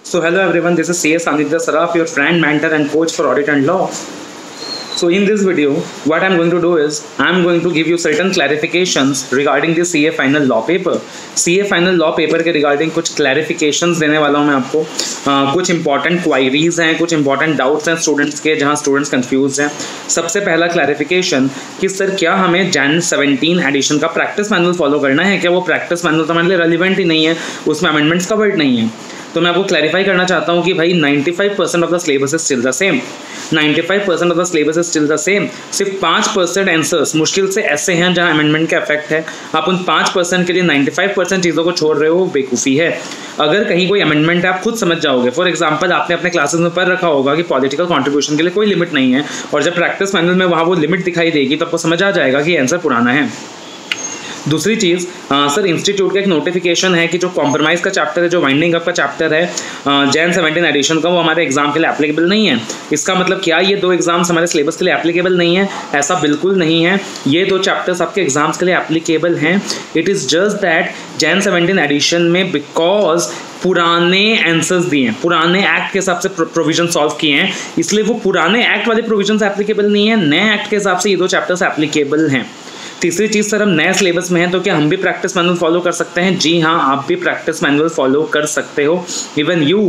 So hello everyone, this is CS Anindya Saraf, your friend, mentor and coach for audit and law. So in this video, what I'm going to do is, I'm going to give you certain clarifications regarding the CA final law paper. CA final law paper के regarding कुछ clarifications देने वाला हूँ मैं आपको। कुछ important queries हैं, कुछ important doubts हैं students के, जहाँ students confused हैं। सबसे पहला clarification कि सर क्या हमें Jan 17 edition का practice manual follow करना है क्या? वो practice manual तो हमारे लिए relevant ही नहीं है, उसमें amendments covered नहीं है। तो मैं आपको क्लैरिफाई करना चाहता हूँ कि भाई 95% of the syllabus is still the same. 95% of the syllabus is still the same. सिर्फ 5% आंसर्स मुश्किल से ऐसे हैं जहाँ अमेंडमेंट का इफेक्ट है। आप उन 5% के लिए 95% चीज़ों को छोड़ रहे हो, बेवकूफ़ी है। अगर कहीं कोई अमेंडमेंट है आप खुद समझ जाओगे। फॉर एग्जांपल आपने अपने क्लासेस में पढ़ रखा होगा कि पॉलिटिकल कंट्रीब्यूशन के लिए कोई लिमिट नहीं है, और जब प्रैक्टिस मैनुअल में वहाँ वो लिमिट दिखाई देगी तो आपको समझ आ जाएगा कि आंसर पुराना है। दूसरी चीज़, सर इंस्टीट्यूट का एक नोटिफिकेशन है कि जो कॉम्प्रोमाइज़ का चैप्टर है, जो वाइंडिंग अप का चैप्टर है Jan 17 एडिशन का, वो हमारे एग्जाम के लिए एप्लीकेबल नहीं है। इसका मतलब क्या ये दो एग्जाम्स हमारे सिलेबस के लिए एप्लीकेबल नहीं है? ऐसा बिल्कुल नहीं है। ये दो चैप्टर्स आपके एग्जाम्स के लिए एप्लीकेबल हैं। It is just that Jan 17 edition में बिकॉज पुराने आंसर्स दिए हैं, पुराने एक्ट के हिसाब से प्रोविजन सॉल्व किए हैं, इसलिए वो पुराने एक्ट वाले प्रोविजन एप्लीकेबल नहीं है। नए एक्ट के हिसाब से ये दो चैप्टर्स एप्लीकेबल हैं। तीसरी चीज़, सर हम नए सिलेबस में हैं तो क्या हम भी प्रैक्टिस मैनुअल फॉलो कर सकते हैं? जी हाँ, आप भी प्रैक्टिस मैनुअल फॉलो कर सकते हो। Even you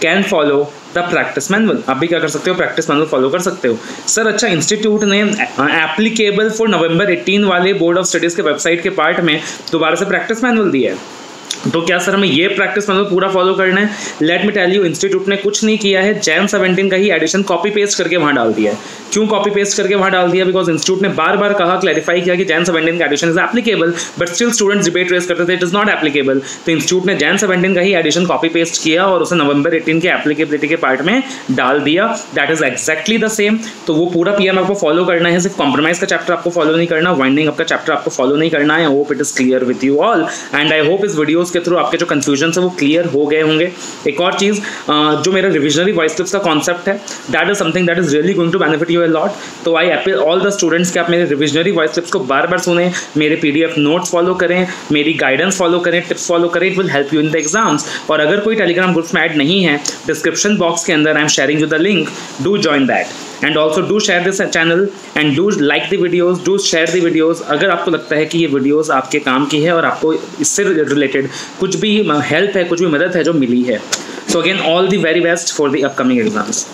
can follow the practice manual. आप भी क्या कर सकते हो? प्रैक्टिस मैनुअल फॉलो कर सकते हो। सर अच्छा, इंस्टीट्यूट ने एप्लीकेबल फॉर नवंबर 18 वाले बोर्ड ऑफ स्टडीज़ के वेबसाइट के पार्ट में दोबारा से प्रैक्टिस मैनुअल दिया है, तो क्या सर हमें ये प्रैक्टिस मैनुअल पूरा फॉलो करना है? Let me tell you, institute ने कुछ नहीं किया है। Jan 17 का ही एडिशन कॉपी पेस्ट करके वहाँ डाल दिया है। क्यों कॉपी पेस्ट करके वहाँ डाल दिया? बिकॉज इंस्टीट्यूट ने बार बार कहा, क्लैरिफाई किया कि Jan 17 का edition is applicable, but still students debate raise करते थे इट इज नॉट एप्लीकेबल। तो इंस्टीट्यूट ने Jan 17 का ही एडिशन कॉपी पेस्ट किया और उसे नवंबर 18 के एप्लीकेबिलिटी के पार्ट में डाल दिया। That is exactly the same. तो वो पूरा PM आपको फॉलो करना है, सिर्फ कॉम्प्रोमाइज का चैप्टर आपको फॉलो नहीं करना, वाइंडिंग अप का चैप्टर आपको फॉलो नहीं करना है। I hope it is clear with you all, and I hope इस वीडियोज के थ्रू आपके जो कंफ्यूजन है वो क्लियर हो गए होंगे। एक और चीज़, जो मेरा रिविजनरी वॉइस क्लिप्स का कॉन्सेप्ट है, that is something that is really going to benefit you a lot. तो I appeal all the students कि आप मेरे रिविजनरी वॉइस क्लिप्स को बार बार सुने, मेरे PDF नोट्स फॉलो करें, मेरी गाइडेंस फॉलो करें, टिप्स फॉलो करें। It will help you in the exams. और अगर कोई टेलीग्राम ग्रुप्स में ऐड नहीं है, डिस्क्रिप्शन बॉक्स के अंदर I am sharing you the link, do join that. And also do share this channel and do like the videos, do share the videos अगर आपको लगता है कि ये वीडियोज़ आपके काम की है और आपको इससे रिलेटेड कुछ भी हेल्प है, कुछ भी मदद है जो मिली है। So again all the very best for the upcoming exams.